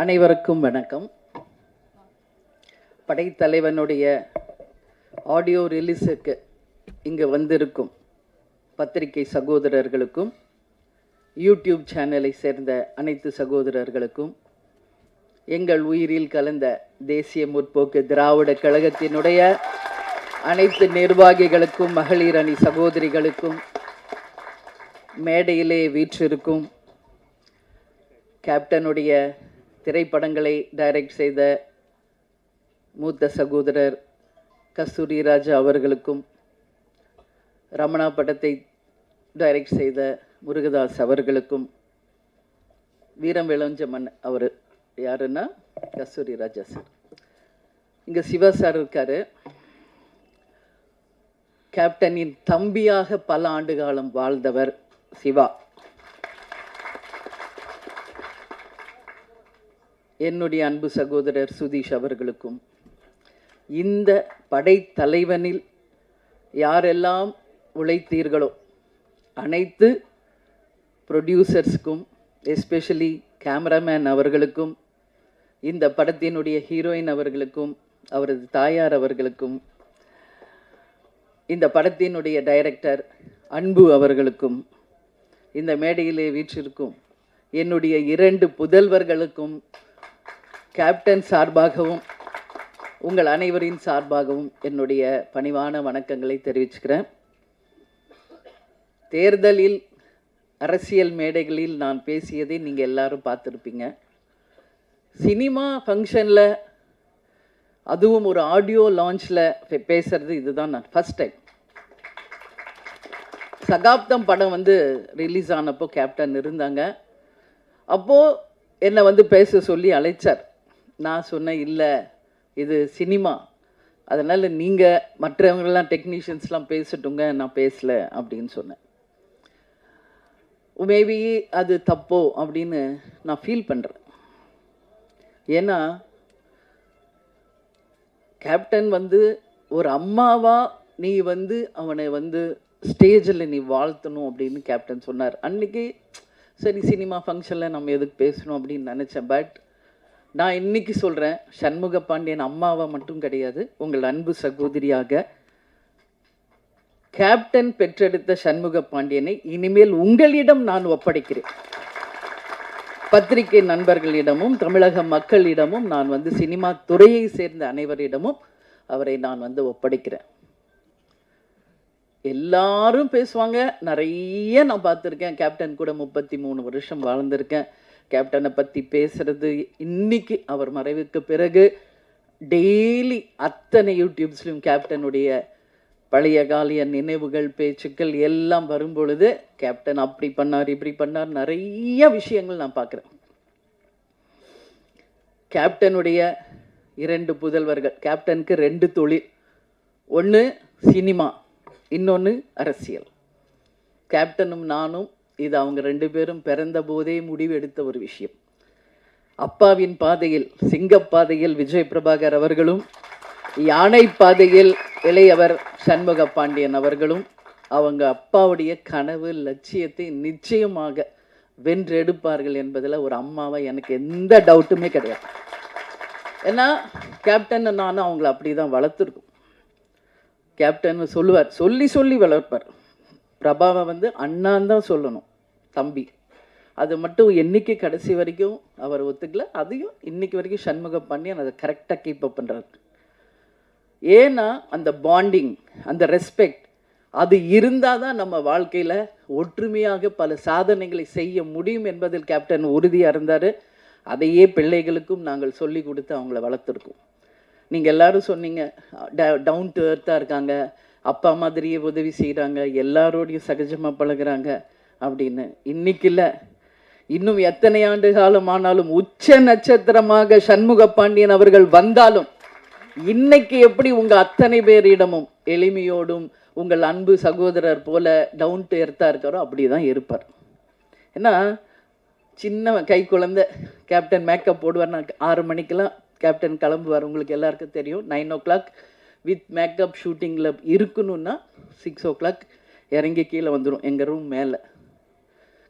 அனைவருக்கும் வணக்கம். படைத்தலைவனுடைய ஆடியோ ரிலீஸுக்கு இங்கு வந்திருக்கும் பத்திரிகை சகோதரர்களுக்கும் யூடியூப் சேனலை சேர்ந்த அனைத்து சகோதரர்களுக்கும் எங்கள் உயிரில் கலந்த தேசிய முற்போக்கு திராவிட கழகத்தினுடைய அனைத்து நிர்வாகிகளுக்கும் மகளிர் அணி சகோதரிகளுக்கும் மேடையிலே வீற்றிருக்கும் கேப்டனுடைய திரைப்படங்களை டைரக்ட் செய்த மூத்த சகோதரர் கஸ்தூரி ராஜா அவர்களுக்கும், ரமணா படத்தை டைரக்ட் செய்த முருகதாஸ் அவர்களுக்கும், வீரம் விளஞ்சமன் அவர் யாருன்னா கஸ்தூரி ராஜா சார், இங்கே சிவா சார் இருக்காரு. கேப்டனின் தம்பியாக பல ஆண்டு காலம் வாழ்ந்தவர் சிவா. என்னுடைய அன்பு சகோதரர் சுதீஷ் அவர்களுக்கும், இந்த படைத்தலைவனில் யாரெல்லாம் உழைத்தீர்களோ அனைத்து ப்ரொடியூசர்ஸ்க்கும், எஸ்பெஷலி கேமராமேன் அவர்களுக்கும், இந்த படத்தினுடைய ஹீரோயின் அவர்களுக்கும், அவரது தாயார் அவர்களுக்கும், இந்த படத்தினுடைய டைரக்டர் அன்பு அவர்களுக்கும், இந்த மேடையிலே வீற்றிருக்கும் என்னுடைய 2 புதல்வர்களுக்கும் கேப்டன் சார்பாகவும் உங்கள் அனைவரின் சார்பாகவும் என்னுடைய பணிவான வணக்கங்களை தெரிவிச்சுக்கிறேன். தேர்தலில் அரசியல் மேடைகளில் நான் பேசியதை நீங்கள் எல்லாரும் பார்த்துருப்பீங்க. சினிமா ஃபங்க்ஷனில், அதுவும் ஒரு ஆடியோ லான்ச்சில் பேசுறது இதுதான் நான் ஃபஸ்ட் டைம். சகாப்தம் படம் ரிலீஸ் ஆனப்போ கேப்டன் இருந்தாங்க. அப்போது என்னை பேச சொல்லி அழைச்சார். நான் சொன்னேன், இல்லை இது சினிமா, அதனால் நீங்கள் மற்றவங்களாம் டெக்னீஷியன்ஸ்லாம் பேசட்டுங்க, நான் பேசலை அப்படின்னு சொன்னேன். மேபி அது தப்போ அப்படின்னு நான் ஃபீல் பண்ணுறேன். ஏன்னா கேப்டன் ஒரு அம்மாவா நீ அவனை ஸ்டேஜில் நீ வாழ்த்தணும் அப்படின்னு கேப்டன் சொன்னார். அன்றைக்கி சரி, சினிமா ஃபங்க்ஷனில் நம்ம எதுக்கு பேசணும் அப்படின்னு நினச்சேன். பட் நான் இன்னைக்கு சொல்கிறேன், சண்முக பாண்டியன் அம்மாவா மட்டும் கிடையாது, உங்கள் அன்பு சகோதரியாக கேப்டன் பெற்றெடுத்த சண்முக பாண்டியனை இனிமேல் உங்களிடம் நான் ஒப்படைக்கிறேன். பத்திரிகை நண்பர்களிடமும் தமிழக மக்களிடமும் நான் சினிமா துறையை சேர்ந்த அனைவரிடமும் அவரை நான் ஒப்படைக்கிறேன். எல்லாரும் பேசுவாங்க, நிறைய நான் பார்த்துருக்கேன். கேப்டன் கூட 33 வருஷம் வாழ்ந்திருக்கேன். கேப்டனை பற்றி பேசுறது இன்னைக்கு அவர் மறைவுக்கு பிறகு டெய்லி அத்தனை யூடியூப்ஸ்லையும் கேப்டனுடைய பழைய காலிய நினைவுகள், பேச்சுக்கள் எல்லாம் வரும்பொழுது கேப்டன் அப்படி பண்ணார், இப்படி பண்ணார், நிறைய விஷயங்கள் நான் பார்க்குறேன். கேப்டனுடைய 2 புதல்வர்கள். கேப்டனுக்கு 2 தொழில், ஒன்று சினிமா, இன்னொன்று அரசியல். கேப்டனும் நானும் இது அவங்க 2 பேரும் பிறந்த போதே முடிவெடுத்த ஒரு விஷயம். அப்பாவின் பாதையில், சிங்கப்பாதையில் விஜய் பிரபாகர் அவர்களும், யானை பாதையில் இளையவர் சண்முக பாண்டியன் அவர்களும் அவங்க அப்பாவுடைய கனவு லட்சியத்தை நிச்சயமாக வென்றெடுப்பார்கள் என்பதில் ஒரு அம்மாவை எனக்கு எந்த டவுட்டுமே கிடையாது. ஏன்னா கேப்டன் நானும் அவங்கள அப்படி தான் வளர்த்துருக்கோம். கேப்டன் சொல்லுவார், சொல்லி சொல்லி வளர்ப்பார். பிரபாவை அண்ணான் தான் சொல்லணும், தம்பி. அது மட்டும் என்னைக்கு கடைசி வரைக்கும் அவர் ஒத்துக்கல. அதையும் இன்னைக்கு வரைக்கும் சண்முக பாண்டியன் அதை கரெக்டாக கீப் அப் பண்ணுறாரு. ஏன்னா அந்த பாண்டிங், அந்த ரெஸ்பெக்ட், அது இருந்தால் தான் நம்ம வாழ்க்கையில் ஒற்றுமையாக பல சாதனைகளை செய்ய முடியும் என்பதில் கேப்டன் உறுதியாக இருந்தார். அதையே பிள்ளைகளுக்கும் நாங்கள் சொல்லி கொடுத்து அவங்கள வளர்த்துருக்கோம். நீங்கள் எல்லாரும் சொன்னீங்க, டவுன் டு எர்த்தாக இருக்காங்க, அப்பா மாதிரியே உதவி செய்கிறாங்க, எல்லாரோடையும் சகஜமாக பழகுறாங்க அப்படின்னு. இன்னைக்கு இல்லை, இன்னும் எத்தனை ஆண்டு காலம் ஆனாலும், உச்ச நட்சத்திரமாக சண்முக பாண்டியன் அவர்கள் வந்தாலும், இன்னைக்கு எப்படி உங்கள் அத்தனை பேரிடமும் எளிமையோடும் உங்கள் அன்பு சகோதரர் போல டவுன் டு எர்த்தாக இருக்காரோ அப்படி தான் இருப்பார். ஏன்னா சின்ன கை குழந்தை கேப்டன் மேக்கப் போடுவார். 6 மணிக்கெல்லாம் கேப்டன் கிளம்புவார். உங்களுக்கு எல்லாருக்கும் தெரியும். 9 o'clock வித் மேக்கப் ஷூட்டிங்கில் இருக்கணும்னா 6 o'clock இறங்கி கீழே வந்துடும் எங்கள் ரூம் மேலே.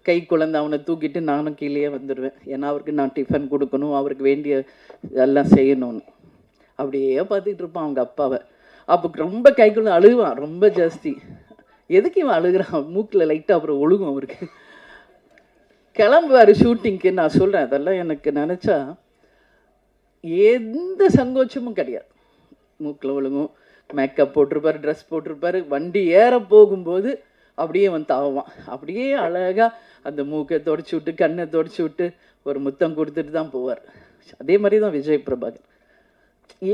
கை குழந்தை அவனை தூக்கிட்டு நானும் கீழே வந்துடுவேன். ஏன்னா அவருக்கு நான் டிஃபன் கொடுக்கணும், அவருக்கு வேண்டிய எல்லாம் செய்யணும்னு. அப்படியே பார்த்துக்கிட்டு இருப்பான் அவங்க அப்பாவை. அப்போ ரொம்ப கை குழந்தை அழுவான் ரொம்ப ஜாஸ்தி. எதுக்கு இவன் அழுகிறான்? மூக்கில் லைட்டாக அப்புறம் ஒழுகும் அவருக்கு. கிளம்புவார் ஷூட்டிங்க்கு. நான் சொல்கிறேன், அதெல்லாம் எனக்கு நினச்சா எந்த சங்கோச்சமும் கிடையாது. மூக்கில் ஒழுங்கும், மேக்கப் போட்டிருப்பார், ட்ரெஸ் போட்டிருப்பார். வண்டி ஏற போகும்போது அப்படியே வந்து தாவான். அப்படியே அழகாக அந்த மூக்கை தொடச்சி விட்டு கண்ணை தொடச்சி விட்டு ஒரு முத்தம் கொடுத்துட்டு தான் போவார். அதே மாதிரி தான் விஜய் பிரபாகர்.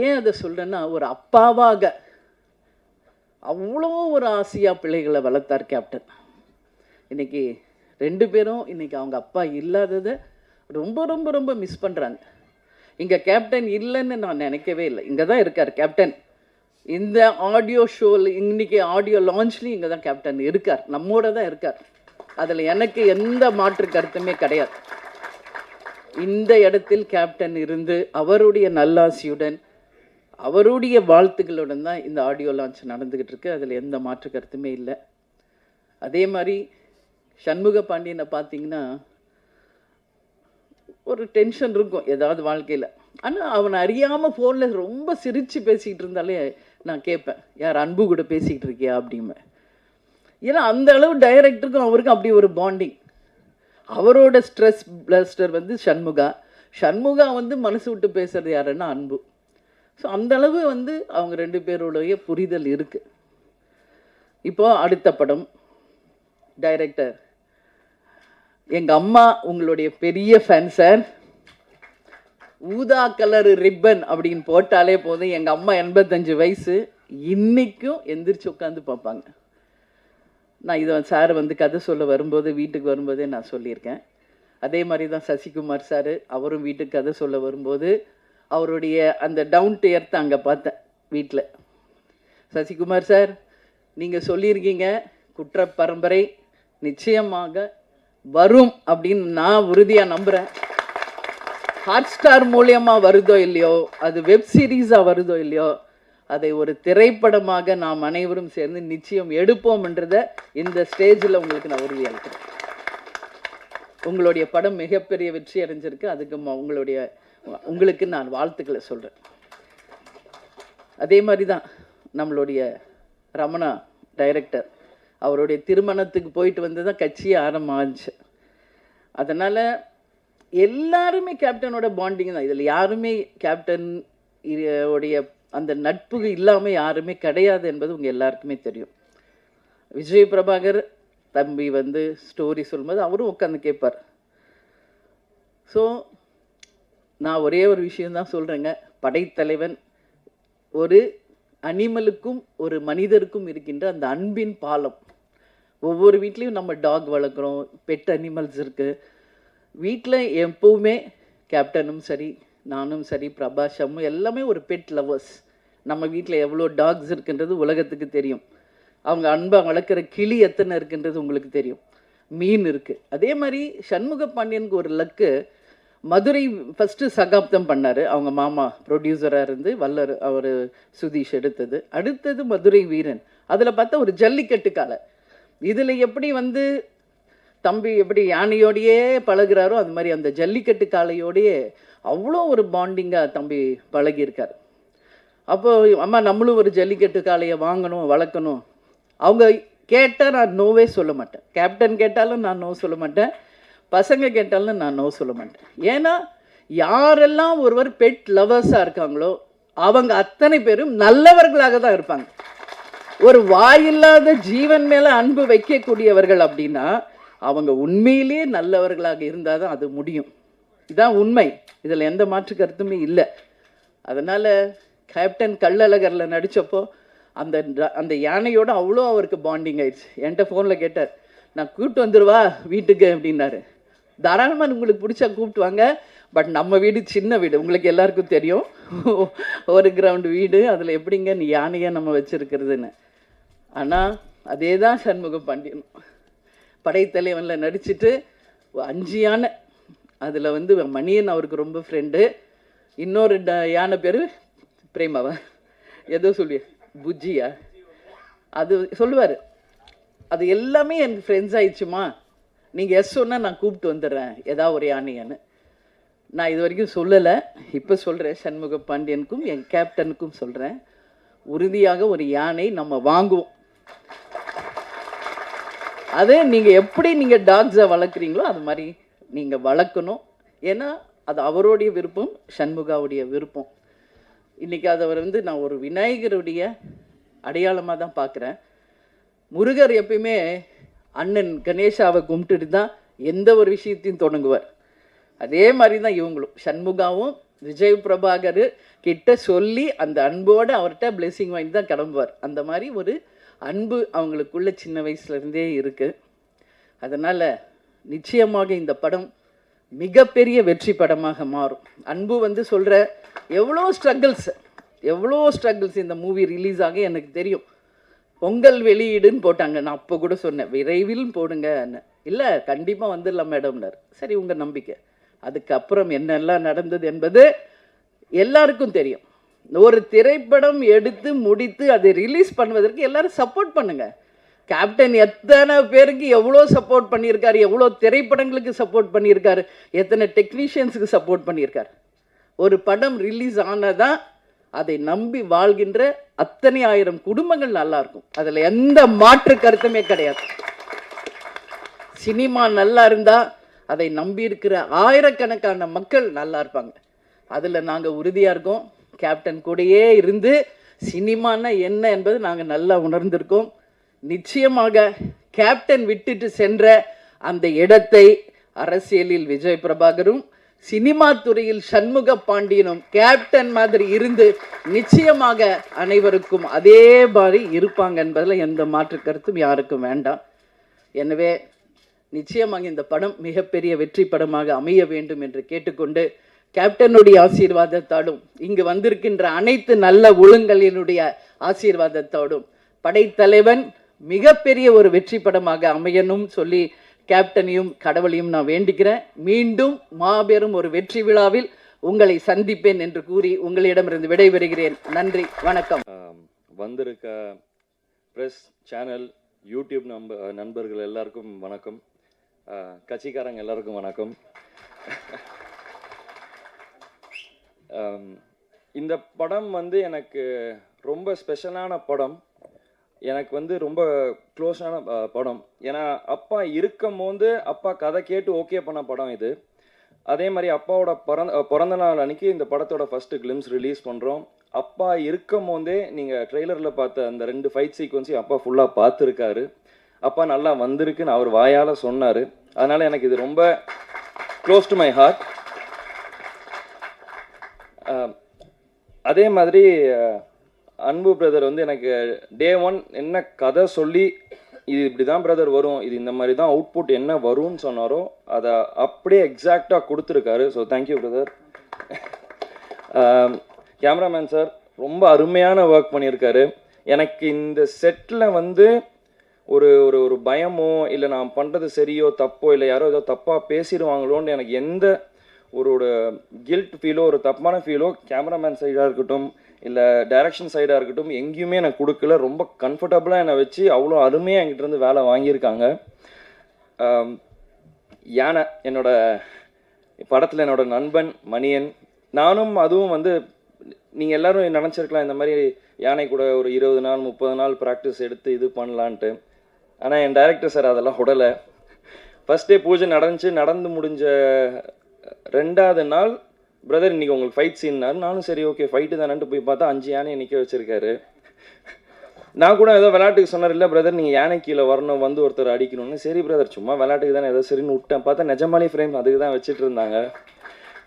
ஏன் அதை சொல்கிறேன்னா, ஒரு அப்பாவாக அவ்வளோ ஒரு ஆசையாக பிள்ளைகளை வளர்த்தார் கேப்டன். இன்றைக்கி 2 பேரும் இன்றைக்கி அவங்க அப்பா இல்லாததை ரொம்ப ரொம்ப ரொம்ப மிஸ் பண்ணுறாங்க. இங்கே கேப்டன் இல்லைன்னு நான் நினைக்கவே இல்லை. இங்கே தான் இருக்கார் கேப்டன். இந்த ஆடியோ ஷோவில் இன்றைக்கி ஆடியோ லான்ச்லேயும் இங்கே தான் கேப்டன் இருக்கார், நம்மோட தான் இருக்கார். அதில் எனக்கு எந்த மாற்று கருத்துமே கிடையாது. இந்த இடத்தில் கேப்டன் இருந்து அவருடைய நல்லாசியுடன் அவருடைய வாழ்த்துக்களுடன் தான் இந்த ஆடியோ லான்ச் நடந்துக்கிட்டு இருக்கு. அதில் எந்த மாற்று கருத்துமே இல்லை. அதே மாதிரி சண்முக பாண்டியனை பார்த்தீங்கன்னா ஒரு டென்ஷன் இருக்கும் ஏதாவது வாழ்க்கையில். ஆனால் அவனை அறியாமல் ஃபோனில் ரொம்ப சிரித்து பேசிக்கிட்டு இருந்தாலே நான் கேட்பேன், யார் அன்பு கூட பேசிக்கிட்டு இருக்கியா அப்படிமே. ஏன்னா அந்த அளவு டைரக்டருக்கும் அவருக்கும் அப்படி ஒரு பாண்டிங். அவரோட ஸ்ட்ரெஸ் பிளஸ்டர் வந்து சண்முகா வந்து மனசு விட்டு பேசுறது யாருன்னா அன்பு. ஸோ அந்தளவு வந்து அவங்க 2 பேருடைய புரிதல் இருக்குது. இப்போது அடுத்த படம் டைரக்டர் எங்கள் அம்மா உங்களுடைய பெரிய ஃபேன் சார். ஊதா கலரு ரிப்பன் அப்படின்னு போட்டாலே போதும். எங்கள் அம்மா 85 வயசு, இன்றைக்கும் எந்திரிச்சு உட்காந்து பார்ப்பாங்க. நான் இதை சார் வந்து கதை சொல்ல வரும்போது வீட்டுக்கு வரும்போதே நான் சொல்லியிருக்கேன். அதே மாதிரி தான் சசிகுமார் சார், அவரும் வீட்டுக்கு கதை சொல்ல வரும்போது அவருடைய அந்த டவுன் டு எர்த் அங்கே பார்த்தேன் வீட்டில். சசிகுமார் சார், நீங்கள் சொல்லியிருக்கீங்க குற்ற பரம்பரை நிச்சயமாக வரும் அப்படின்னு நான் உறுதியாக நம்புகிறேன். ஹாட் ஸ்டார் மூலியமாக வருதோ இல்லையோ, அது வெப் சீரீஸாக வருதோ இல்லையோ, அதை ஒரு திரைப்படமாக நாம் அனைவரும் சேர்ந்து நிச்சயம் எடுப்போம்ன்றதை இந்த ஸ்டேஜில் உங்களுக்கு நான் உறுதியளிக்கிறேன். உங்களுடைய படம் மிகப்பெரிய வெற்றி அடைஞ்சிருக்கு. அதுக்கு உங்களுக்கு நான் வாழ்த்துக்களை சொல்கிறேன். அதே மாதிரி தான் நம்மளுடைய ரமணா டைரக்டர், அவருடைய திருமணத்துக்கு போயிட்டு வந்து தான் கட்சியே ஆரம்பிச்சு. அதனால் எல்லாருமே கேப்டனோட பாண்டிங் தான். இதில் யாருமே கேப்டன் உடைய அந்த நட்பு இல்லாமல் யாருமே கிடையாது என்பது உங்கள் எல்லாருக்குமே தெரியும். விஜய் பிரபாகர் தம்பி வந்து ஸ்டோரி சொல்லும்போது அவரும் உட்காந்து கேட்பார். ஸோ நான் ஒரே ஒரு விஷயந்தான் சொல்கிறேங்க, படைத்தலைவன் ஒரு அனிமலுக்கும் ஒரு மனிதருக்கும் இருக்கின்ற அந்த அன்பின் பாலம். ஒவ்வொரு வீட்லேயும் நம்ம டாக் வளர்க்குறோம், பெட் அனிமல்ஸ் இருக்குது. வீட்டில் எப்போவுமே கேப்டனும் சரி, நானும் சரி, பிரபாஷமும் எல்லாமே ஒரு பெட் லவர்ஸ். நம்ம வீட்டில் எவ்வளோ டாக்ஸ் இருக்குன்றது உலகத்துக்கு தெரியும். அவங்க அன்பாக வளர்க்குற கிளி எத்தனை இருக்குன்றது உங்களுக்கு தெரியும். மீன் இருக்குது. அதே மாதிரி சண்முக பாண்டியனுக்கு ஒரு லக்கு, மதுரை ஃபஸ்ட்டு சகாப்தம் பண்ணார். அவங்க மாமா ப்ரொடியூசராக இருந்து வல்லர் அவர் சுதீஷ் எடுத்தது. அடுத்தது மதுரை வீரன். அதில் பார்த்தா ஒரு ஜல்லிக்கட்டு காலை. இதில் எப்படி வந்து தம்பி எப்படி யானையோடையே பழகிறாரோ அது மாதிரி அந்த ஜல்லிக்கட்டு காளையோடையே அவ்வளோ ஒரு பாண்டிங்காக தம்பி பழகியிருக்கார். அப்போது அம்மா நம்மளும் ஒரு ஜல்லிக்கட்டு காளையை வாங்கணும், வளர்க்கணும். அவங்க கேட்டால் நான் நோவே சொல்ல மாட்டேன். கேப்டன் கேட்டாலும் நான் நோ சொல்ல மாட்டேன், பசங்க கேட்டாலும் நான் நோ சொல்ல மாட்டேன். ஏன்னா யாரெல்லாம் ஒருவர் பெட் லவர்ஸாக இருக்காங்களோ அவங்க அத்தனை பேரும் நல்லவர்களாக தான் இருப்பாங்க. ஒரு வாயில்லாத ஜீவன் மேலே அன்பு வைக்கக்கூடியவர்கள் அப்படின்னா அவங்க உண்மையிலேயே நல்லவர்களாக இருந்தால் தான் அது முடியும். இதுதான் உண்மை. இதில் எந்த மாற்று கருத்துமே இல்லை. அதனால் கேப்டன் கள்ளழகரில் நடித்தப்போ அந்த யானையோட அவ்வளோ அவருக்கு பாண்டிங் ஆயிடுச்சு. என்கிட்ட ஃபோனில் கேட்டார், நான் கூப்பிட்டு வந்துடுவா வீட்டுக்கு அப்படின்னாரு. தாராளமாக உங்களுக்கு பிடிச்சா கூப்பிட்டு வாங்க, பட் நம்ம வீடு சின்ன வீடு, உங்களுக்கு எல்லாருக்கும் தெரியும். ஒரு கிரவுண்டு வீடு, அதில் எப்படிங்க நீ யானையை நம்ம வச்சுருக்கிறதுன்னு. ஆனால் அதே தான் சண்முக பாண்டியன் படைத்தலைவனில் நடிச்சுட்டு 5 யானை, அதில் வந்து மணியன் அவருக்கு ரொம்ப ஃப்ரெண்டு. இன்னொரு யானை பேர் பிரேமாவா ஏதோ சொல்லி புஜ்ஜியா அது சொல்லுவார். அது எல்லாமே எனக்கு ஃப்ரெண்ட்ஸ் ஆயிடுச்சுமா, நீங்கள் எஸ் சொன்னால் நான் கூப்பிட்டு வந்துடுறேன் ஏதாவது ஒரு யானையான்னு. நான் இது வரைக்கும் சொல்லலை, இப்போ சொல்கிறேன். சண்முக பாண்டியனுக்கும் என் கேப்டனுக்கும் சொல்கிறேன், உறுதியாக ஒரு யானை நம்ம வாங்குவோம். அதே நீங்கள் எப்படி நீங்கள் டாக்ஸை வளர்க்குறீங்களோ அது மாதிரி நீங்கள் வளர்க்கணும். ஏன்னா அது அவருடைய விருப்பம், சண்முகாவுடைய விருப்பம். இன்றைக்கி அதை நான் ஒரு விநாயகருடைய அடையாளமாக தான் பார்க்குறேன். முருகர் எப்பயுமே அண்ணன் கணேஷாவை கும்பிட்டுட்டு தான் எந்த ஒரு விஷயத்தையும் தொடங்குவார். அதே மாதிரி தான் இவங்களும், சண்முகாவும் விஜய் பிரபாகர் கிட்ட சொல்லி அந்த அன்போடு அவர்கிட்ட பிளெஸிங் வாங்கி தான் கிளம்புவார். அந்த மாதிரி ஒரு அன்பு அவங்களுக்குள்ள சின்ன வயசுலேருந்தே இருக்குது. அதனால் நிச்சயமாக இந்த படம் மிகப்பெரிய வெற்றி படமாக மாறும். அன்பு சொல்கிற எவ்வளோ ஸ்ட்ரகிள்ஸ் இந்த மூவி ரிலீஸ் ஆக எனக்கு தெரியும். பொங்கல் வெளியீடுன்னு போட்டாங்க, நான் அப்போ கூட சொன்னேன் விரைவில் போடுங்கன்னு. இல்லை கண்டிப்பாக வந்துடலாம் மேடம்னார். சரி உங்கள் நம்பிக்கை. அதுக்கப்புறம் என்னெல்லாம் நடந்தது என்பது எல்லாருக்கும் தெரியும். ஒரு திரைப்படம் எடுத்து முடித்து அதை ரிலீஸ் பண்ணுவதற்கு எல்லாரும் சப்போர்ட் பண்ணுங்க. கேப்டன் எத்தனை பேருக்கு எவ்வளோ சப்போர்ட் பண்ணியிருக்காரு, எவ்வளோ திரைப்படங்களுக்கு சப்போர்ட் பண்ணியிருக்காரு, எத்தனை டெக்னீஷியன்ஸுக்கு சப்போர்ட் பண்ணியிருக்காரு. ஒரு படம் ரிலீஸ் ஆனதான் அதை நம்பி வாழ்கின்ற அத்தனை ஆயிரம் குடும்பங்கள் நல்லா இருக்கும். அதில் எந்த மாற்று கருத்துமே கிடையாது. சினிமா நல்லா இருந்தால் அதை நம்பி இருக்கிற ஆயிரக்கணக்கான மக்கள் நல்லா இருப்பாங்க. அதில் நாங்கள் உறுதியாக இருக்கோம். கேப்டன் கூடயே இருந்து சினிமானா என்ன என்பது நாங்கள் நல்லா உணர்ந்திருக்கோம். நிச்சயமாக கேப்டன் விட்டுட்டு சென்ற அந்த இடத்தை அரசியலில் விஜய் பிரபாகரும், சினிமா துறையில் சண்முக பாண்டியனும் கேப்டன் மாதிரி இருந்து நிச்சயமாக அனைவருக்கும் அதே மாதிரி இருப்பாங்க என்பதில் எந்த மாற்று கருத்தும் யாருக்கும் வேண்டாம். எனவே நிச்சயமாக இந்த படம் மிகப்பெரிய வெற்றி படமாக அமைய வேண்டும் என்று கேட்டுக்கொண்டு, கேப்டனுடைய ஆசீர்வாதத்தாலும் இங்கு வந்திருக்கின்ற அனைத்து நல்ல ஒழுங்கலினுடைய ஆசீர்வாதத்தோடும் படைத்தலைவன் மிகப்பெரிய ஒரு வெற்றி படமாக அமையணும் சொல்லி கேப்டனையும் கடவுளையும் நான் வேண்டிக்கிறேன். மீண்டும் மாபெரும் ஒரு வெற்றி விழாவில் உங்களை சந்திப்பேன் என்று கூறி உங்களிடமிருந்து விடைபெறுகிறேன். நன்றி, வணக்கம். வந்திருக்க ப்ரெஸ் சேனல், யூடியூப் நண்பர்கள் எல்லாருக்கும் வணக்கம். கட்சிக்காரங்க எல்லாருக்கும் வணக்கம். இந்த படம் எனக்கு ரொம்ப ஸ்பெஷலான படம். எனக்கு ரொம்ப க்ளோஸான படம். ஏன்னா அப்பா இருக்கும் போது அப்பா கதை கேட்டு ஓகே பண்ண படம் இது. அதே மாதிரி அப்பாவோட பிறந்த நாள் அன்னைக்கு இந்த படத்தோட ஃபர்ஸ்ட் கிளிம்ஸ் ரிலீஸ் பண்ணுறோம். அப்பா இருக்கும் போதே நீங்கள் ட்ரெய்லரில் பார்த்த அந்த 2 ஃபைட் சீக்வன்ஸையும் அப்பா ஃபுல்லாக பார்த்துருக்காரு. அப்பா நல்லா வந்திருக்குன்னு அவர் வாயால் சொன்னார். அதனால் எனக்கு இது ரொம்ப க்ளோஸ் டு மை ஹார்ட். அதே மாதிரி அன்பு பிரதர் எனக்கு டே 1 என்ன கதை சொல்லி இது இப்படி தான் பிரதர் வரும், இது இந்த மாதிரி தான் அவுட்புட் என்ன வரும்னு சொன்னாரோ அதை அப்படியே எக்ஸாக்டாக கொடுத்துருக்காரு. So thank you brother. Cameraman sir ரொம்ப அருமையான ஒர்க் பண்ணியிருக்காரு. எனக்கு இந்த செட்டில் ஒரு ஒரு ஒரு பயமோ இல்லை நான் பண்ணுறது சரியோ தப்போ இல்லை யாரோ ஏதோ தப்பாக பேசிடுவாங்களோன்னு எனக்கு எந்த ஒரு கில்ட் ஃபீலோ ஒரு தப்பான ஃபீலோ கேமராமேன் சைடாக இருக்கட்டும் இல்லை டைரக்ஷன் சைடாக இருக்கட்டும் எங்கேயுமே எனக்கு கொடுக்கல. ரொம்ப கம்ஃபர்டபுளாக என்னை வச்சு அவ்வளோ அருமையாக என்கிட்டருந்து வேலை வாங்கியிருக்காங்க. யானை என்னோட படத்தில் என்னோட நண்பன் மணியன். நானும் அதுவும் நீங்கள் எல்லோரும் நினச்சிருக்கலாம் இந்த மாதிரி யானை கூட ஒரு 20 நாள் 30 நாள் ப்ராக்டிஸ் எடுத்து இது பண்ணலான்ட்டு. ஆனால் என் டைரக்டர் சார் அதெல்லாம் உடலை. ஃபஸ்ட் டே பூஜை நடந்து முடிஞ்ச 2வது நாள் பிரதர் இன்றைக்கி உங்களுக்கு ஃபைட் சீன்னாரு. நானும் சரி ஓகே ஃபைட்டு தானேன்ட்டு போய் பார்த்தா 5 யானையை நிற்க வச்சுருக்காரு. நான் கூட ஏதோ விளையாட்டுக்கு சொன்னார், இல்லை பிரதர் நீங்கள் யானை கீழே வரணும் ஒருத்தர் அடிக்கணும்னு. சரி பிரதர் சும்மா விளையாட்டுக்கு தானே ஏதோ சரின்னு விட்டேன். பார்த்தா நிஜமாலே ஃப்ரேம் அதுக்கு தான் வச்சுட்டு இருந்தாங்க.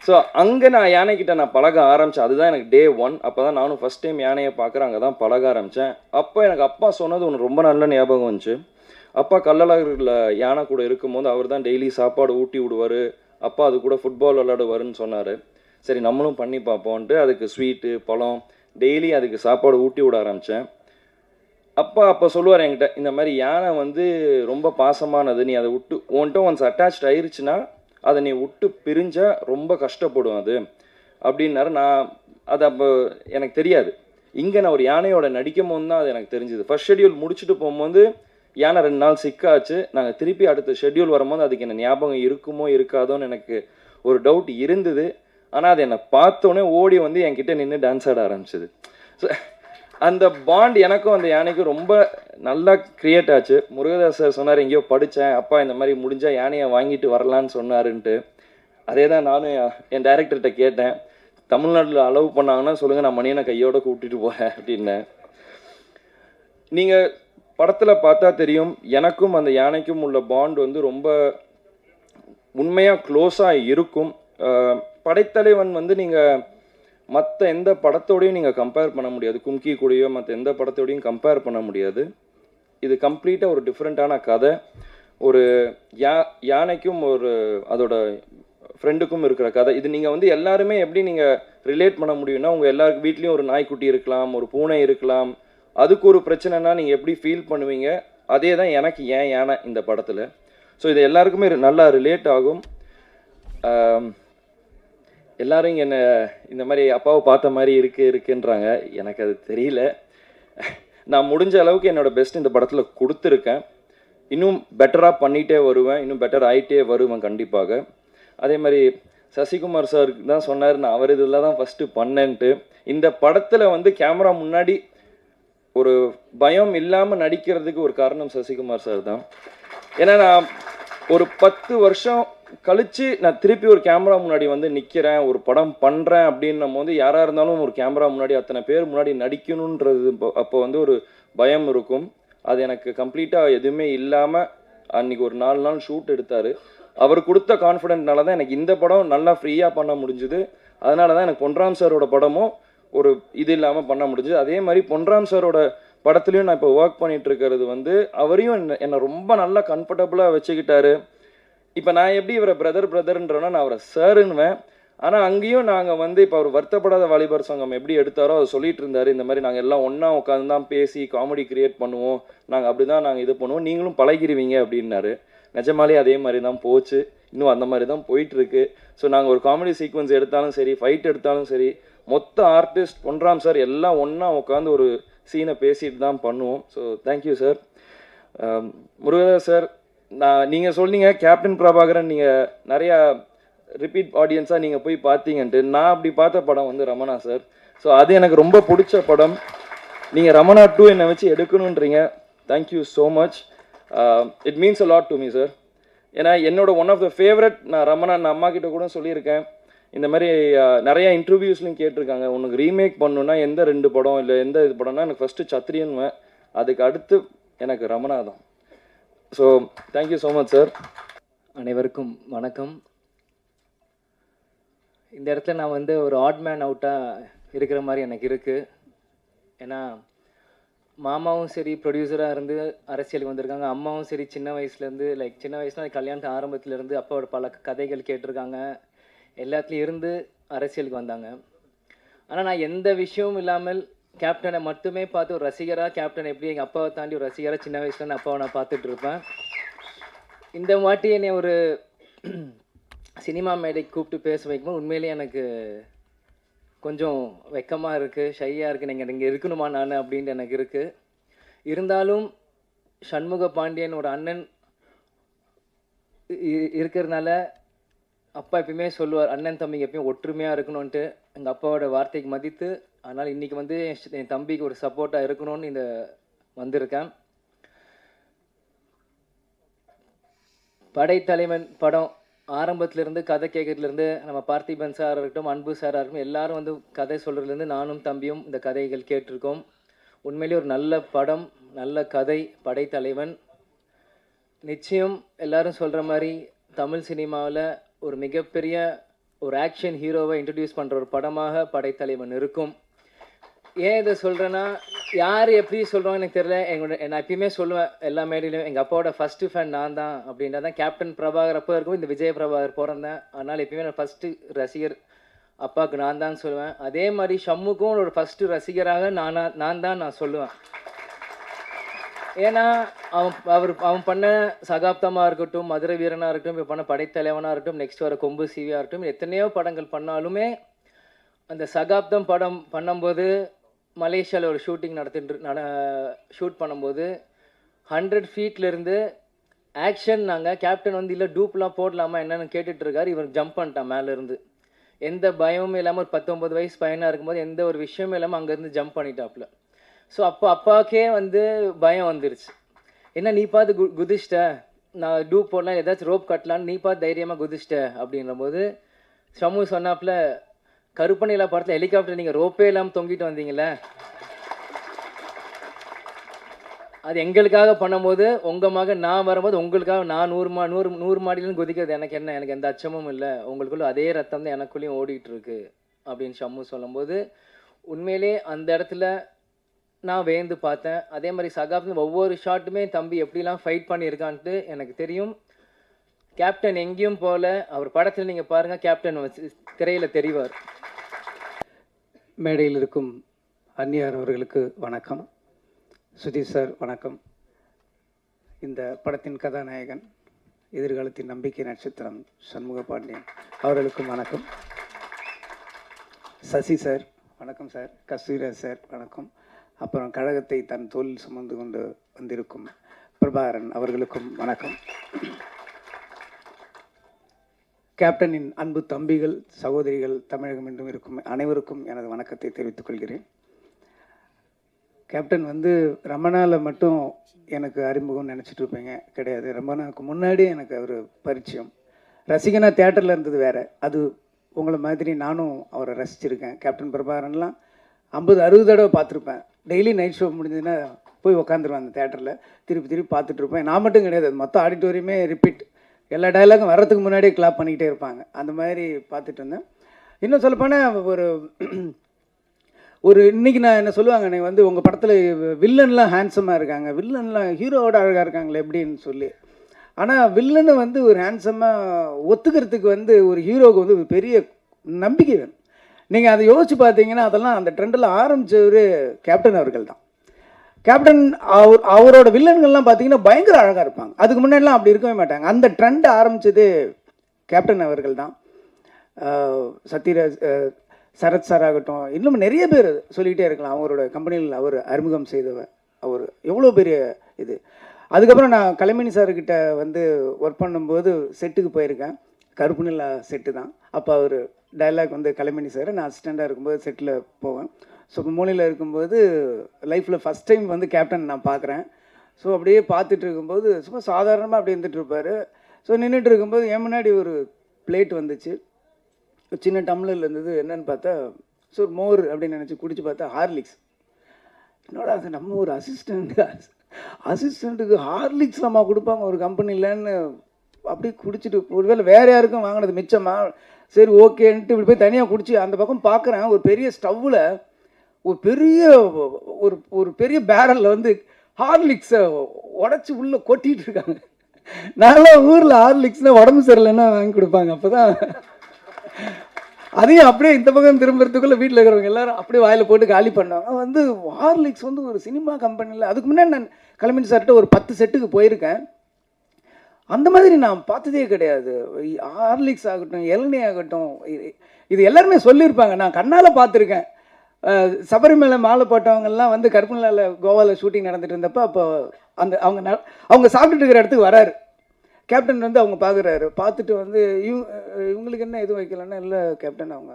ஸோ அங்கே நான் யானைக்கிட்ட நான் பழக ஆரம்பித்தேன். அதுதான் எனக்கு டே 1. அப்போ தான் நானும் ஃபஸ்ட் டைம் யானையை பார்க்குறேன். அங்கே தான் பழக ஆரம்பித்தேன். அப்போ எனக்கு அப்பா சொன்னது ஒன்று ரொம்ப நல்ல ஞாபகம் வந்துச்சு. அப்பா கள்ளழகரில் யானை கூட இருக்கும்போது அவர் தான் டெய்லி சாப்பாடு ஊட்டி விடுவார். அப்பா அது கூட ஃபுட்பால் விளையாடுவாருன்னு சொன்னார். சரி நம்மளும் பண்ணி பார்ப்போன்ட்டு அதுக்கு ஸ்வீட்டு பழம் டெய்லி அதுக்கு சாப்பாடு ஊட்டி விட ஆரம்பித்தேன். அப்போ சொல்லுவார் என்கிட்ட, இந்த மாதிரி யானை ரொம்ப பாசமானது, நீ அதை விட்டு உன்கிட்ட ஒன்ஸ் அட்டாச்ட் ஆயிருச்சுன்னா அதை நீ விட்டு பிரிஞ்சால் ரொம்ப கஷ்டப்படும் அது அப்படின்னாரு. நான் அது அப்போ எனக்கு தெரியாது. இங்கே நான் ஒரு யானையோட நடிக்கும் போது தான் அது எனக்கு தெரிஞ்சுது. ஃபர்ஸ்ட் ஷெட்யூல் முடிச்சுட்டு போகும்போது யானை 2 நாள் சிக்காச்சு. நாங்கள் திருப்பி அடுத்த ஷெட்யூல் வரும்போது அதுக்கு என்ன ஞாபகம் இருக்குமோ இருக்காதோன்னு எனக்கு ஒரு டவுட் இருந்தது. ஆனால் அது என்னை பார்த்தோன்னே ஓடி வந்து என்கிட்ட நின்று டான்ஸ் ஆட ஆரம்பிச்சது. ஸோ அந்த பாண்ட் எனக்கும் அந்த யானைக்கும் ரொம்ப நல்லா கிரியேட் ஆச்சு. முருகதாஸ் சார் சொன்னார், எங்கேயோ படித்தேன், அப்பா இந்த மாதிரி முடிஞ்சால் யானையை வாங்கிட்டு வரலான்னு சொன்னாருன்ட்டு. அதே தான் நானும் என் டைரக்டர்கிட்ட கேட்டேன், தமிழ்நாட்டில் அலோவ் பண்ணாங்கன்னா சொல்லுங்கள், நான் மணியனை கையோடு கூப்பிட்டுட்டு போகிறேன் அப்படின்னேன். நீங்கள் படத்தில் பார்த்தா தெரியும், எனக்கும் அந்த யானைக்கும் உள்ள பாண்ட் வந்து ரொம்ப உண்மையாக க்ளோஸாக இருக்கும். படைத்தலைவன் வந்து நீங்கள் மற்ற எந்த படத்தோடையும் நீங்கள் கம்பேர் பண்ண முடியாது. கும்கி கூடயோ மற்ற எந்த படத்தோடையும் கம்பேர் பண்ண முடியாது. இது கம்ப்ளீட்டாக ஒரு டிஃப்ரெண்ட்டான கதை. ஒரு யானைக்கும் ஒரு அதோட ஃப்ரெண்டுக்கும் இருக்கிற கதை. இது நீங்கள் வந்து எல்லாருமே எப்படி நீங்கள் ரிலேட் பண்ண முடியும்னா, உங்கள் எல்லாருக்கு வீட்லேயும் ஒரு நாய்க்குட்டி இருக்கலாம், ஒரு பூனை இருக்கலாம். அதுக்கு ஒரு பிரச்சனைனா நீங்கள் எப்படி ஃபீல் பண்ணுவீங்க, அதே தான் எனக்கு ஏன் யானை இந்த படத்தில். ஸோ இது எல்லாருக்குமே நல்லா ரிலேட் ஆகும். எல்லாரும் என்னை இந்த மாதிரி அப்பாவை பார்த்த மாதிரி இருக்குன்றாங்க. எனக்கு அது தெரியல. நான் முடிஞ்ச அளவுக்கு என்னோடய பெஸ்ட் இந்த படத்தில் கொடுத்துருக்கேன். இன்னும் பெட்டராக பண்ணிகிட்டே வருவேன், இன்னும் பெட்டர் ஆகிட்டே வருவேன் கண்டிப்பாக. அதே மாதிரி சசிகுமார் சாருக்கு தான் சொன்னார், நான் அவர் இதில் தான் ஃபஸ்ட்டு பண்ணேன்ட்டு. இந்த படத்தில் வந்து கேமரா முன்னாடி ஒரு பயம் இல்லாமல் நடிக்கிறதுக்கு ஒரு காரணம் சசிகுமார் சார் தான். ஏன்னா நான் ஒரு 10 வருஷம் கழித்து நான் திருப்பி ஒரு கேமரா முன்னாடி வந்து நிற்கிறேன், ஒரு படம் பண்ணுறேன் அப்படின்னும் போது யாராக இருந்தாலும் ஒரு கேமரா முன்னாடி அத்தனை பேர் முன்னாடி நடிக்கணுன்றது அப்போ வந்து ஒரு பயம் இருக்கும். அது எனக்கு கம்ப்ளீட்டாக எதுவுமே இல்லாமல் அன்றைக்கி ஒரு 4 நாள் ஷூட் எடுத்தார். அவர் கொடுத்த கான்ஃபிடென்ட்னால தான் எனக்கு இந்த படம் நல்லா ஃப்ரீயாக பண்ண முடிஞ்சுது. அதனால தான் எனக்கு பொன்ராம் சாரோட படமும் ஒரு இது இல்லாமல் பண்ண முடிஞ்சுது. அதே மாதிரி பொன்ராம் சாரோட படத்துலையும் நான் இப்போ ஒர்க் பண்ணிகிட்டு இருக்கிறது வந்து அவரையும் என்னை ரொம்ப நல்லா கம்ஃபர்டபுளாக வச்சுக்கிட்டாரு. இப்போ நான் எப்படி இவரை பிரதர்ன்றோன்னா நான் அவரை சாருன்னுவேன். ஆனால் அங்கேயும் நாங்கள் வந்து இப்போ அவர் வருத்தப்படாத வாலிபர் சங்கம் எப்படி எடுத்தாரோ அதை சொல்லிட்டு இருந்தார். இந்த மாதிரி நாங்கள் எல்லாம் ஒன்றா உட்காந்து தான் பேசி காமெடி கிரியேட் பண்ணுவோம், நாங்கள் அப்படி தான் நாங்கள் இது பண்ணுவோம், நீங்களும் பழகிடுவீங்க அப்படின்னாரு. நிஜமாலே அதே மாதிரி தான் போச்சு. இன்னும் அந்த மாதிரி தான் போயிட்டுருக்கு. ஸோ நாங்கள் ஒரு காமெடி சீக்வன்ஸ் எடுத்தாலும் சரி, ஃபைட் எடுத்தாலும் சரி, மொத்த ஆர்டிஸ்ட் பொன்ராம் சார் எல்லாம் ஒன்றா உட்காந்து ஒரு சீனை பேசிட்டு தான் பண்ணுவோம். So thank you sir. Murugadoss sir, நீங்கள் சொன்னீங்க கேப்டன் பிரபாகரன் நீங்கள் நிறையா ரிப்பீட் ஆடியன்ஸாக நீங்கள் போய் பார்த்தீங்கன்ட்டு. நான் அப்படி பார்த்த படம் வந்து ரமணா சார். ஸோ அது எனக்கு ரொம்ப பிடிச்ச படம். நீங்கள் ரமணா 2 என்னை வச்சு எடுக்கணுன்றீங்க. Thank you so much. It means a lot to me sir. ஏன்னா என்னோட ஒன் ஆஃப் த ஃபேவரட். நான் ரமணா நான் அம்மா கிட்ட கூட சொல்லியிருக்கேன். இந்த மாதிரி நிறையா இன்டர்வியூஸ்லையும் கேட்டிருக்காங்க, உனக்கு ரீமேக் பண்ணணுன்னா எந்த 2 படம் இல்லை எந்த இது படம்னா எனக்கு ஃபஸ்ட்டு சத்ரியன்வேன், அதுக்கு அடுத்து எனக்கு ரமணா தான். So thank you so much sir. அனைவருக்கும் வணக்கம். இந்த இடத்துல நான் வந்து ஒரு ஆட் மேன் அவுட்டாக இருக்கிற மாதிரி எனக்கு இருக்குது. ஏன்னா மாமாவும் சரி ப்ரொடியூசராக இருந்து அரசியலுக்கு வந்திருக்காங்க, அம்மாவும் சரி சின்ன வயசுலேருந்து சின்ன வயசுல கல்யாணத்து ஆரம்பத்துலேருந்து அப்பாவோட பல கதைகள் கேட்டிருக்காங்க, எல்லாத்துலேயும் இருந்து அரசியலுக்கு வந்தாங்க. ஆனால் நான் எந்த விஷயமும் இல்லாமல் கேப்டனை மட்டுமே பார்த்து ஒரு ரசிகராக, கேப்டன் எப்படி எங்கள் அப்பாவை தாண்டி ஒரு ரசிகராக சின்ன வயசுல நான் அப்பாவை நான் பார்த்துட்டு இருப்பேன். இந்த வாட்டி என்னை ஒரு சினிமா மேடைக்கு கூப்பிட்டு பேச வைக்கும்போது உண்மையிலேயே எனக்கு கொஞ்சம் வெக்கமாக இருக்குது, ஷையாக இருக்குது. நீங்கள் இங்கே இருக்கணுமா நான் அப்படின்ட்டு எனக்கு இருக்குது. இருந்தாலும் சண்முக பாண்டியனோட அண்ணன் இருக்கிறதுனால அப்பா எப்பயுமே சொல்லுவார், அண்ணன் தம்பிங்க எப்பயும் ஒற்றுமையாக இருக்கணும்ன்ட்டு. எங்கள் அப்பாவோட வார்த்தைக்கு மதித்து அதனால் இன்றைக்கி வந்து என் தம்பிக்கு ஒரு சப்போர்ட்டாக இருக்கணும்னு இந்த வந்திருக்கேன். படைத்தலைவன் படம் ஆரம்பத்திலேருந்து கதை கேட்கறதுலேருந்து நம்ம பார்த்திபன் சாராக இருக்கட்டும், அன்பு சாராக இருக்கட்டும், எல்லாரும் வந்து கதை சொல்கிறதுலேருந்து நானும் தம்பியும் இந்த கதைகள் கேட்டிருக்கோம். உண்மையிலேயே ஒரு நல்ல படம், நல்ல கதை படைத்தலைவன். நிச்சயம் எல்லாரும் சொல்கிற மாதிரி தமிழ் சினிமாவில் ஒரு மிகப்பெரிய ஒரு ஆக்ஷன் ஹீரோவை இன்ட்ரடியூஸ் பண்ணுற ஒரு படமாக படைத்தலைவன் இருக்கும். ஏன் இதை சொல்கிறேன்னா, யார் எப்படி சொல்கிறாங்க எனக்கு தெரியல. நான் எப்பயுமே சொல்லுவேன் எல்லா மேடையிலையும், எங்கள் அப்பாவோட ஃபஸ்ட்டு ஃபேன் நான் தான் அப்படின்றத தான். கேப்டன் பிரபாகர் அப்போ இருக்கும், இந்த விஜய பிரபாகர் பிறந்தேன். அதனால் எப்பயுமே நான் ஃபஸ்ட்டு ரசிகர் அப்பாவுக்கு நான் தான் சொல்லுவேன். அதே மாதிரி ஷம்முக்கும் ஒரு ஃபஸ்ட்டு ரசிகராக நான் தான் சொல்லுவேன். ஏன்னா அவன் பண்ண சகாப்தமாக இருக்கட்டும், மதுரை வீரனாக இருக்கட்டும், இப்போ பண்ண படைத்தலைவனாக இருக்கட்டும், நெக்ஸ்ட் வர கொம்பு சீவியாக இருக்கட்டும், எத்தனையோ படங்கள் பண்ணாலுமே அந்த சகாப்தம் படம் பண்ணும்போது மலேசியாவில் ஒரு ஷூட்டிங் ஷூட் பண்ணும்போது 100 ஃபீட்லேருந்து ஆக்ஷன் நாங்கள் கேப்டன் வந்து இல்லை டூப்லாம் போடலாமா என்னன்னு கேட்டுட்டு இருக்காரு. இவர் ஜம்ப் பண்ணிட்டான் மேலேருந்து. எந்த பயமும் இல்லாமல் ஒரு 19 வயசு பையனாக இருக்கும்போது எந்த ஒரு விஷயமும் இல்லாமல் அங்கேருந்து ஜம்ப் பண்ணிட்டாப்புல. ஸோ அப்போ அப்பாவுக்கே வந்து பயம் வந்துருச்சு. என்ன நீ பார்த்து குதிச்சிட்ட, நான் டூப் போடலாம் ஏதாச்சும் ரோப் கட்டலான்னு நீ பார்த்து தைரியமாக குதிச்சிட்ட அப்படின்ற போது ஷமு சொன்னாப்புல, கருப்பணிலா படத்தில் ஹெலிகாப்டர் நீங்கள் ரோப்பே இல்லாமல் தொங்கிட்டு வந்தீங்களே, அது எங்களுக்காக பண்ணும்போது உங்கள் மகன் நான் வரும்போது உங்களுக்காக நான் 100 மாடியிலும் குதிக்கிறது எனக்கு என்ன, எனக்கு எந்த அச்சமும் இல்லை, உங்களுக்குள்ள அதே ரத்தம் தான் எனக்குள்ளேயும் ஓடிட்டு இருக்கு அப்படின்னு ஷம்மு சொல்லும்போது உண்மையிலே அந்த இடத்துல நான் வேந்து பார்த்தேன். அதே மாதிரி சகாப்னு ஒவ்வொரு ஷாட்டுமே தம்பி எப்படிலாம் ஃபைட் பண்ணியிருக்கான்ட்டு எனக்கு தெரியும். கேப்டன் எங்கேயும் போல, அவர் படத்தில் நீங்கள் பாருங்கள், கேப்டன் திரையில் தெரிவார். மேடையில் இருக்கும் அந்நியார் அவர்களுக்கு வணக்கம். சுதீஷ் சார் வணக்கம். இந்த படத்தின் கதாநாயகன், எதிர்காலத்தின் நம்பிக்கை நட்சத்திரம் சண்முக பாண்டியன் அவர்களுக்கும் வணக்கம். சசி சார் வணக்கம் சார். கஸ்தூரிராஜ் சார் வணக்கம். அப்புறம் கழகத்தை தன் தோளில் சுமந்து கொண்டு வந்திருக்கும் பிரபாகரன் அவர்களுக்கும் வணக்கம். கேப்டனின் அன்பு தம்பிகள் சகோதரிகள் தமிழகம் என்றும் இருக்கும் அனைவருக்கும் எனது வணக்கத்தை தெரிவித்துக் கொள்கிறேன். கேப்டன் வந்து ரமணாவில் மட்டும் எனக்கு அறிமுகம் நினச்சிட்டு இருப்பீங்க, கிடையாது. ரமணாவுக்கு முன்னாடி எனக்கு அவர் பரிச்சயம். ரசிகனா தியேட்டரில் இருந்தது வேறு. அது உங்களை மாதிரி நானும் அவரை ரசிச்சிருக்கேன். கேப்டன் பிரபாகரன்லாம் 50-60 தடவை பார்த்துருப்பேன். டெய்லி நைட் ஷோ முடிஞ்சதுன்னா போய் உட்காந்துருவேன் அந்த தேட்டரில், திருப்பி பார்த்துட்ருப்பேன். நான் மட்டும் கிடையாது, அது மொத்தம் ஆடிட்டோரியமே ரிப்பீட். எல்லா டைலாகும் வர்றதுக்கு முன்னாடியே கிளாப் பண்ணிக்கிட்டே இருப்பாங்க. அந்த மாதிரி பார்த்துட்டு இருந்தேன். இன்னும் சொல்லப்போனால் ஒரு இன்றைக்கி நான் என்ன சொல்லுவாங்க, நீங்கள் வந்து உங்கள் படத்தில் வில்லன்லாம் ஹேண்ட்ஸமாக இருக்காங்க, வில்லன்லாம் ஹீரோவோட அழகாக இருக்காங்களே எப்படின்னு சொல்லி. ஆனால் வில்லனை வந்து ஒரு ஹேண்ட்ஸமாக ஒத்துக்கிறதுக்கு வந்து ஒரு ஹீரோவுக்கு வந்து ஒரு பெரிய நம்பிக்கை வேணும். நீங்கள் அதை யோசிச்சு பார்த்தீங்கன்னா அதெல்லாம் அந்த ட்ரெண்டில் ஆரம்பித்தவர் கேப்டன் அவர்கள் தான். கேப்டன் அவரோட வில்லன்கள்லாம் பார்த்தீங்கன்னா பயங்கர அழகாக இருப்பாங்க. அதுக்கு முன்னாடிலாம் அப்படி இருக்கவே மாட்டாங்க. அந்த ட்ரெண்ட் ஆரம்பித்தது கேப்டன் அவர்கள் தான். சத்யராஜ், சரத் சார் ஆகட்டும், இன்னும் நிறைய பேர் சொல்லிக்கிட்டே இருக்கலாம். அவரோட கம்பெனியில் அவர் அறிமுகம் செய்தவர் அவர் எவ்வளோ பெரிய இது. அதுக்கப்புறம் நான் கலைமணி சார்கிட்ட வந்து ஒர்க் பண்ணும்போது செட்டுக்கு போயிருக்கேன். கருப்பு நிலா செட்டு தான். அப்போ அவர் டைலாக் வந்து கலைமணி சார், நான் அசிஸ்டண்ட்டாக இருக்கும்போது செட்டில் போவேன். ஸோ இப்போ மூலையில் இருக்கும்போது லைஃப்பில் ஃபஸ்ட் டைம் வந்து கேப்டன் நான் பார்க்குறேன். ஸோ அப்படியே பார்த்துட்டு இருக்கும்போது சும்மா சாதாரணமாக அப்படியே இருந்துகிட்டு இருப்பார். ஸோ நின்றுட்டு இருக்கும்போது என் முன்னாடி ஒரு பிளேட் வந்துச்சு, சின்ன டம்ளரில் இருந்தது. என்னன்னு பார்த்தா ஸோ மோர் அப்படின்னு நினச்சி குடிச்சு பார்த்தா ஹார்லிக்ஸ். என்னோட அது நம்ம ஒரு அசிஸ்டண்ட்டுக்கு ஹார்லிக்ஸ் நம்ம கொடுப்பாங்க ஒரு கம்பெனிலன்னு அப்படி குடிச்சிட்டு, ஒருவேளை வேறு யாருக்கும் வாங்கினது மிச்சமா, சரி ஓகேன்ட்டு இப்படி போய் தனியாக குடிச்சு அந்த பக்கம் பார்க்குறேன். ஒரு பெரிய ஸ்டவ்வில் ஒரு பெரிய பேரலில் வந்து ஹார்லிக்ஸை உடச்சி உள்ளே கொட்டிகிட்டு இருக்காங்க. நான்லாம் ஊரில் ஹார்லிக்ஸ்னால் உடம்பு சரியில்லைன்னா வாங்கி கொடுப்பாங்க. அப்போ தான் அதையும் அப்படியே இந்த பக்கம் திரும்புறதுக்குள்ளே வீட்டில் இருக்கிறவங்க எல்லாரும் அப்படியே வாயில் போட்டு காலி பண்ணாங்க. வந்து ஹார்லிக்ஸ் வந்து ஒரு சினிமா கம்பெனியில், அதுக்கு முன்னாடி நான் கலைமணி சார்கிட்ட ஒரு 10 செட்டுக்கு போயிருக்கேன். அந்த மாதிரி நான் பார்த்ததே கிடையாது. ஹார்லிக்ஸ் ஆகட்டும், இளநீ ஆகட்டும், இது எல்லாருமே சொல்லியிருப்பாங்க. நான் கண்ணால் பார்த்துருக்கேன். சபரிமலை மாலை போட்டவங்கெல்லாம் வந்து கருப்பநிலாவில் கோவாவில் ஷூட்டிங் நடந்துட்டு இருந்தப்போ அப்போ அவங்க சாப்பிட்டுட்டு இருக்கிற இடத்துக்கு வராரு கேப்டன். வந்து அவங்க பார்க்குறாரு. பார்த்துட்டு வந்து இவங்களுக்கு என்ன எதுவும் வைக்கலன்னா, இல்லை கேப்டன் அவங்க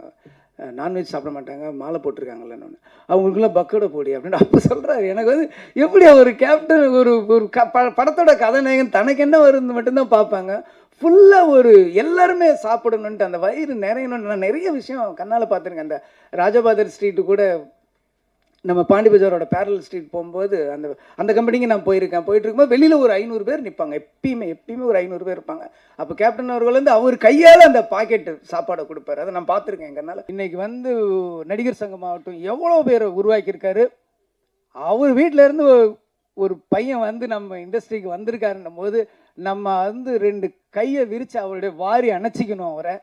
நான்வெஜ் சாப்பிட மாட்டாங்க, மாலை போட்டிருக்காங்கல்லன்னு. அவங்களுக்குலாம் பக்கோட போடி அப்படின்னு அப்போ சொல்கிறாரு. எனக்கு வந்து எப்படி ஒரு கேப்டன் ஒரு படத்தோட கதாநாயகன் தனக்கு என்ன வருது மட்டும்தான் பார்ப்பாங்க. ஃபுல்லாக எல்லாருமே சாப்பிடணுன்ட்டு அந்த வயிறு நிறையணும்னு நான் நிறைய விஷயம் கண்ணால் பார்த்துருக்கேன். அந்த ராஜபாதர் ஸ்ட்ரீட்டு கூட நம்ம பாண்டி பஜாரோட பேரல் ஸ்ட்ரீட் போகும்போது அந்த கம்பெனிக்கு நான் போயிருக்கேன். போயிட்டு இருக்கும்போது வெளியில் ஒரு 500 பேர் நிற்பாங்க. எப்பயுமே ஒரு 500 பேர் இருப்பாங்க. அப்போ கேப்டன் அவர்கள் வந்து அவர் கையால் அந்த பாக்கெட்டு சாப்பாடை கொடுப்பாரு. அதை நான் பார்த்துருக்கேன் எங்கனால. இன்றைக்கி வந்து நடிகர் சங்கமாகட்டும் எவ்வளோ பேர் உருவாக்கியிருக்காரு. அவர் வீட்டிலேருந்து ஒரு பையன் வந்து நம்ம இண்டஸ்ட்ரிக்கு வந்திருக்காருன்னும் போது நம்ம வந்து 2 கையை விரித்து அவருடைய வாரி அணைச்சிக்கணும் அவரை.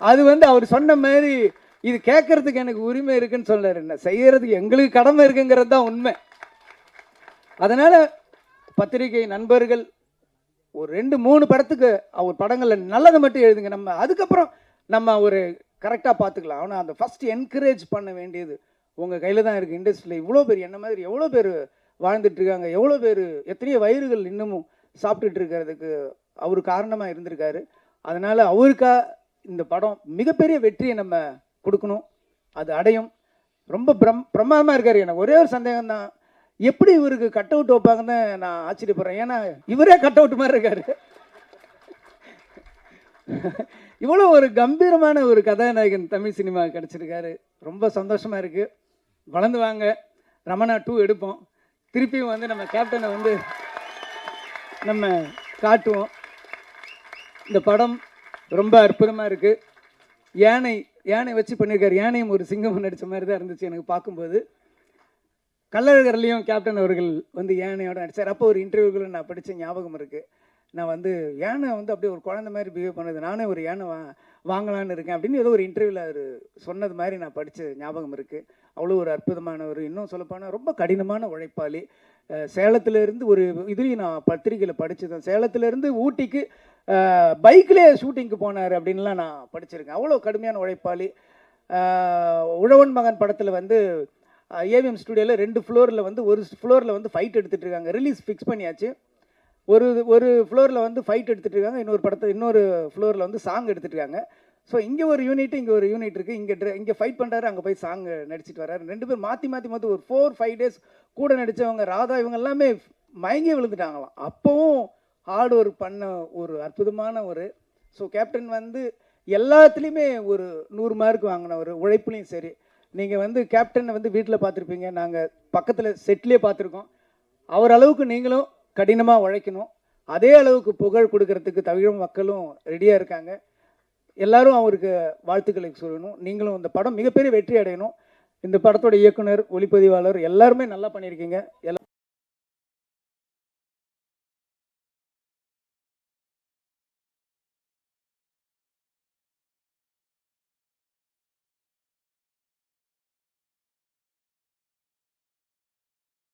அது வந்து அவர் சொன்ன மாதிரி இது கேட்கறதுக்கு எனக்கு உரிமை இருக்குன்னு சொல்றாரு. என்ன செய்யறதுக்கு எங்களுக்கு கடமை இருக்குங்கிறது தான் உண்மை. அதனால பத்திரிகை நண்பர்கள் ஒரு 2-3 படத்துக்கு அவர் படங்களில் நல்லதை மட்டும் எழுதுங்க. நம்ம அதுக்கப்புறம் நம்ம ஒரு கரெக்டாக பார்த்துக்கலாம். ஆனால் அந்த ஃபஸ்ட் என்கரேஜ் பண்ண வேண்டியது உங்கள் கையில் தான் இருக்குது. இண்டஸ்ட்ரியில் இவ்வளோ பேர் என்ன மாதிரி எவ்வளோ பேர் வாழ்ந்துட்டு இருக்காங்க, எவ்வளோ பேர் எத்தனையோ வயிறுகள் இன்னமும் சாப்பிட்டுட்டு இருக்கிறதுக்கு அவர் காரணமாக இருந்திருக்காரு. அதனால் அவருக்கா இந்த படம் மிகப்பெரிய வெற்றியை நம்ம கொடுக்கணும், அது அடையும். ரொம்ப பிரமாதமாக இருக்கார். எனக்கு ஒரே ஒரு சந்தேகம் தான், எப்படி இவருக்கு கட் அவுட் வைப்பாங்கன்னு நான் ஆச்சரியப்படுறேன். ஏன்னா இவரே கட் அவுட் மாதிரி இருக்காரு. இவ்வளோ ஒரு கம்பீரமான ஒரு கதாநாயகன் தமிழ் சினிமா கிடச்சிருக்காரு. ரொம்ப சந்தோஷமாக இருக்குது. வளர்ந்து வாங்க, ரமணா 2 எடுப்போம். திருப்பியும் வந்து நம்ம கேப்டனை வந்து நம்ம காட்டுவோம். இந்த படம் ரொம்ப அற்புதமாக இருக்குது. யானை வச்சு பண்ணியிருக்காரு. யானையும் ஒரு சிங்கம் நடித்த மாதிரி தான் இருந்துச்சு எனக்கு பார்க்கும்போது. கள்ளழகர்லேயும் கேப்டன் அவர்கள் வந்து யானையோட நடித்தார். அப்போ ஒரு இன்டர்வியூக்குள்ள நான் படித்த ஞாபகம் இருக்குது. நான் வந்து யானை வந்து அப்படியே ஒரு குழந்தை மாதிரி பிஹேவ் பண்ணுது, நானே ஒரு யானை வாங்கலான்னு இருக்கேன் அப்படின்னு ஏதோ ஒரு இன்டர்வியூவில் அவர் சொன்னது மாதிரி நான் படித்த ஞாபகம் இருக்குது. அவ்வளோ ஒரு அற்புதமானவர். இன்னும் சொல்லப்போனால் ரொம்ப கடினமான உழைப்பாளி. சேலத்திலேருந்து ஒரு இதுலேயும் நான் பத்திரிகையில் படித்தேன், சேலத்திலேருந்து ஊட்டிக்கு பைக்லேயே ஷூட்டிங்க்கு போனார் அப்படின்லாம் நான் படிச்சிருக்கேன். அவ்வளோ கடுமையான உழைப்பாளி. உழவன் மகன் படத்தில் வந்து ஏவிஎம் ஸ்டுடியோவில் 2 ஃப்ளோரில் வந்து ஒரு ஃப்ளோரில் வந்து ஃபைட் எடுத்துகிட்டு இருக்காங்க. ரிலீஸ் ஃபிக்ஸ் பண்ணியாச்சு. ஒரு ஃப்ளோரில் வந்து ஃபைட் எடுத்துகிட்டு இருக்காங்க, இன்னொரு ஃப்ளோரில் வந்து சாங் எடுத்துகிட்டு இருக்காங்க. ஸோ இங்கே ஒரு யூனிட், இங்கே ஒரு யூனிட் இருக்குது. இங்கே ஃபைட் பண்ணுறாரு, அங்கே போய் சாங் நடிச்சிட்டு வர்றாரு. 2 பேர் மாற்றி ஒரு 4-5 டேஸ் கூட நடித்தவங்க. ராதா இவங்க எல்லாமே மயங்கி விழுந்துட்டாங்களாம். அப்போவும் ஹார்ட் ஒர்க் பண்ண ஒரு அற்புதமான ஸோ கேப்டன் வந்து எல்லாத்துலேயுமே ஒரு 100 மார்க் வாங்கினவர். உழைப்புலையும் சரி. நீங்கள் வந்து கேப்டனை வந்து வீட்டில் பார்த்துருப்பீங்க, நாங்கள் பக்கத்தில் செட்லேயே பார்த்துருக்கோம். அவர் அளவுக்கு நீங்களும் கடினமாக உழைக்கணும். அதே அளவுக்கு புகழ் கொடுக்கறதுக்கு தமிழ் மக்களும் ரெடியாக இருக்காங்க. எல்லாரும் அவருக்கு வாழ்த்துக்களை சொல்லணும். நீங்களும் இந்த படம் மிகப்பெரிய வெற்றி அடையணும். இந்த படத்தோட இயக்குனர், ஒளிப்பதிவாளர் எல்லாருமே நல்லா பண்ணியிருக்கீங்க.